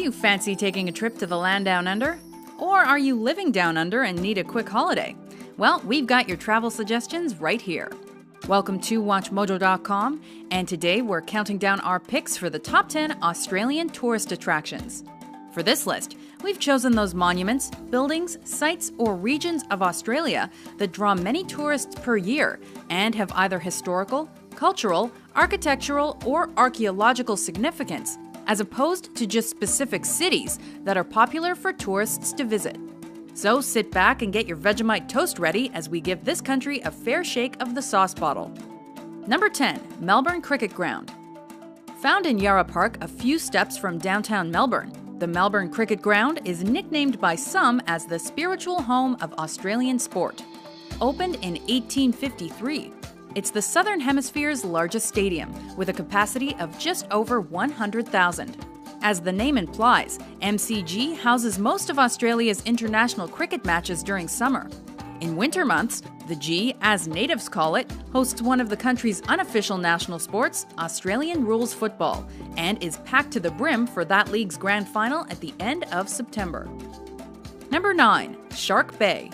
you fancy taking a trip to the land down under? Or are you living down under and need a quick holiday? Well, we've got your travel suggestions right here. Welcome to WatchMojo.com, and today we're counting down our picks for the top 10 Australian tourist attractions. For this list, we've chosen those monuments, buildings, sites, or regions of Australia that draw many tourists per year and have either historical, cultural, architectural, or archaeological significance, as opposed to just specific cities that are popular for tourists to visit. So sit back and get your Vegemite toast ready as we give this country a fair shake of the sauce bottle. Number 10. Melbourne Cricket Ground. Found in Yarra Park a few steps from downtown Melbourne, the Melbourne Cricket Ground is nicknamed by some as the spiritual home of Australian sport. Opened in 1853, it's the Southern Hemisphere's largest stadium, with a capacity of just over 100,000. As the name implies, MCG houses most of Australia's international cricket matches during summer. In winter months, the G, as natives call it, hosts one of the country's unofficial national sports, Australian rules football, and is packed to the brim for that league's grand final at the end of September. Number 9. Shark Bay.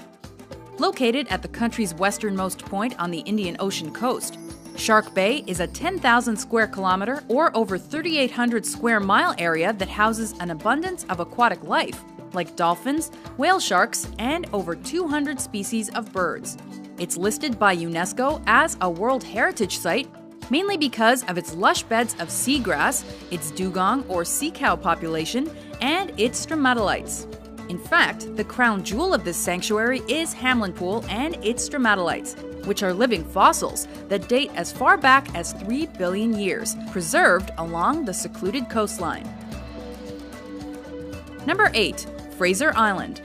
Located at the country's westernmost point on the Indian Ocean coast, Shark Bay is a 10,000 square kilometer or over 3,800 square mile area that houses an abundance of aquatic life, like dolphins, whale sharks, and over 200 species of birds. It's listed by UNESCO as a World Heritage Site, mainly because of its lush beds of seagrass, its dugong or sea cow population, and its stromatolites. In fact, the crown jewel of this sanctuary is Hamlin Pool and its stromatolites, which are living fossils that date as far back as 3 billion years, preserved along the secluded coastline. Number 8. Fraser Island.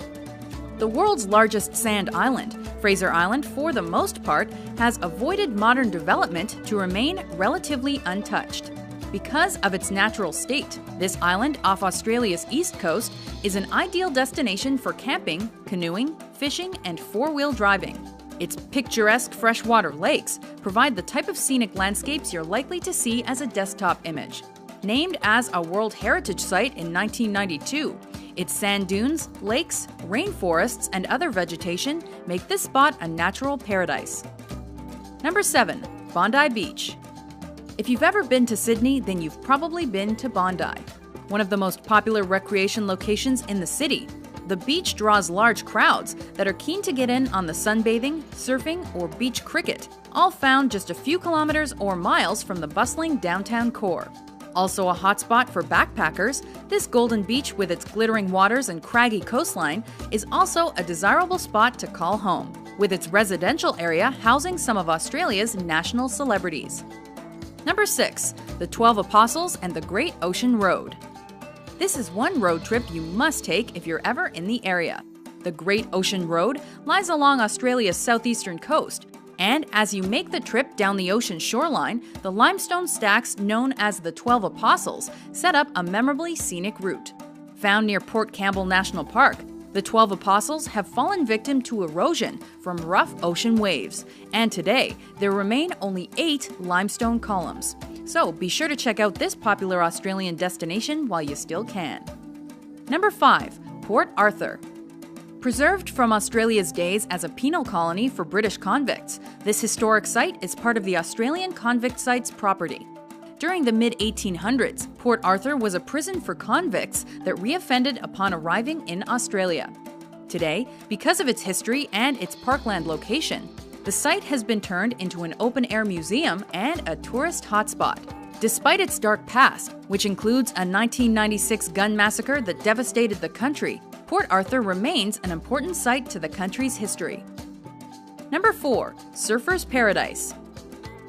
The world's largest sand island, Fraser Island, for the most part, has avoided modern development to remain relatively untouched. Because of its natural state, this island off Australia's east coast is an ideal destination for camping, canoeing, fishing, and four-wheel driving. Its picturesque freshwater lakes provide the type of scenic landscapes you're likely to see as a desktop image. Named as a World Heritage Site in 1992, its sand dunes, lakes, rainforests, and other vegetation make this spot a natural paradise. Number 7. Bondi Beach. If you've ever been to Sydney, then you've probably been to Bondi, one of the most popular recreation locations in the city. The beach draws large crowds that are keen to get in on the sunbathing, surfing, or beach cricket, all found just a few kilometers or miles from the bustling downtown core. Also a hotspot for backpackers, this golden beach with its glittering waters and craggy coastline is also a desirable spot to call home, with its residential area housing some of Australia's national celebrities. Number 6. The 12 Apostles and the Great Ocean Road. This is one road trip you must take if you're ever in the area. The Great Ocean Road lies along Australia's southeastern coast, and as you make the trip down the ocean shoreline, the limestone stacks known as the 12 Apostles set up a memorably scenic route. Found near Port Campbell National Park, the 12 Apostles have fallen victim to erosion from rough ocean waves, and today there remain only 8 limestone columns. So be sure to check out this popular Australian destination while you still can. Number 5. Port Arthur. Preserved from Australia's days as a penal colony for British convicts, this historic site is part of the Australian Convict Sites property. During the mid-1800s, Port Arthur was a prison for convicts that reoffended upon arriving in Australia. Today, because of its history and its parkland location, the site has been turned into an open-air museum and a tourist hotspot. Despite its dark past, which includes a 1996 gun massacre that devastated the country, Port Arthur remains an important site to the country's history. Number 4. Surfers Paradise.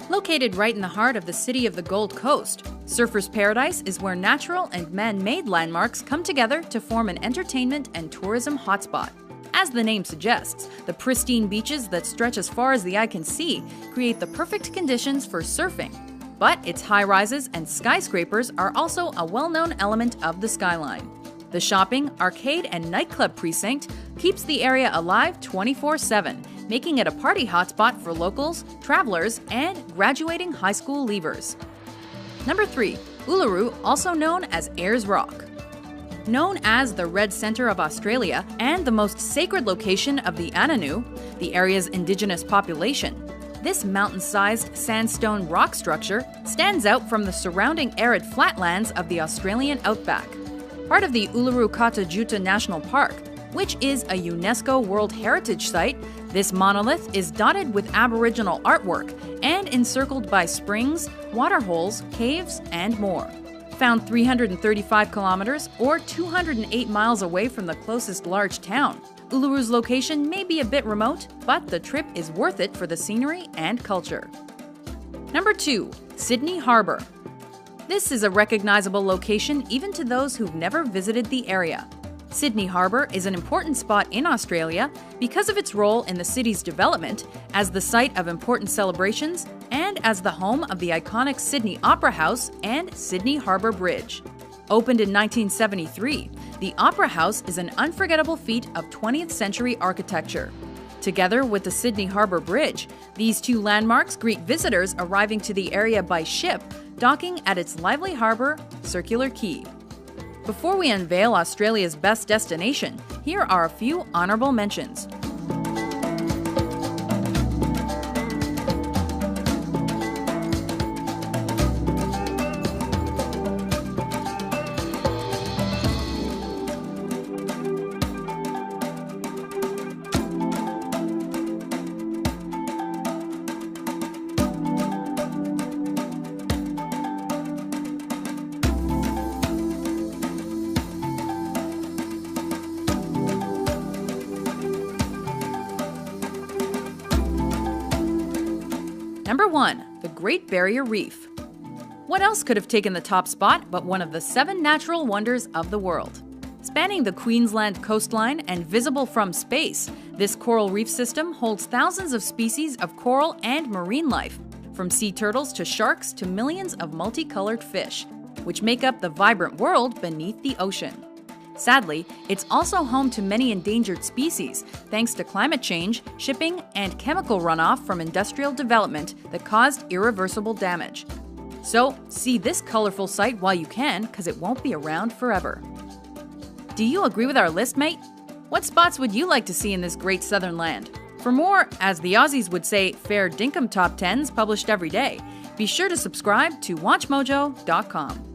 Located right in the heart of the city of the Gold Coast, Surfers Paradise is where natural and man-made landmarks come together to form an entertainment and tourism hotspot. As the name suggests, the pristine beaches that stretch as far as the eye can see create the perfect conditions for surfing. But its high-rises and skyscrapers are also a well-known element of the skyline. The shopping, arcade, and nightclub precinct keeps the area alive 24/7, making it a party hotspot for locals, travelers, and graduating high school leavers. Number 3. Uluru, also known as Ayers Rock. Known as the Red Centre of Australia and the most sacred location of the Anangu, the area's indigenous population, this mountain-sized sandstone rock structure stands out from the surrounding arid flatlands of the Australian outback. Part of the Uluru Kata Tjuta National Park, which is a UNESCO World Heritage Site, this monolith is dotted with Aboriginal artwork and encircled by springs, waterholes, caves, and more. Found 335 kilometers or 208 miles away from the closest large town, Uluru's location may be a bit remote, but the trip is worth it for the scenery and culture. Number 2. Sydney Harbour. This is a recognizable location even to those who've never visited the area. Sydney Harbour is an important spot in Australia because of its role in the city's development as the site of important celebrations and as the home of the iconic Sydney Opera House and Sydney Harbour Bridge. Opened in 1973, the Opera House is an unforgettable feat of 20th century architecture. Together with the Sydney Harbour Bridge, these two landmarks greet visitors arriving to the area by ship, docking at its lively harbour, Circular Quay. Before we unveil Australia's best destination, here are a few honourable mentions. Number 1. The Great Barrier Reef. What else could have taken the top spot but one of the 7 natural wonders of the world? Spanning the Queensland coastline and visible from space, this coral reef system holds thousands of species of coral and marine life, from sea turtles to sharks to millions of multicolored fish, which make up the vibrant world beneath the ocean. Sadly, it's also home to many endangered species thanks to climate change, shipping, and chemical runoff from industrial development that caused irreversible damage. So, see this colorful sight while you can, because it won't be around forever. Do you agree with our list, mate? What spots would you like to see in this great southern land? For more, as the Aussies would say, fair dinkum top 10s published every day, be sure to subscribe to WatchMojo.com.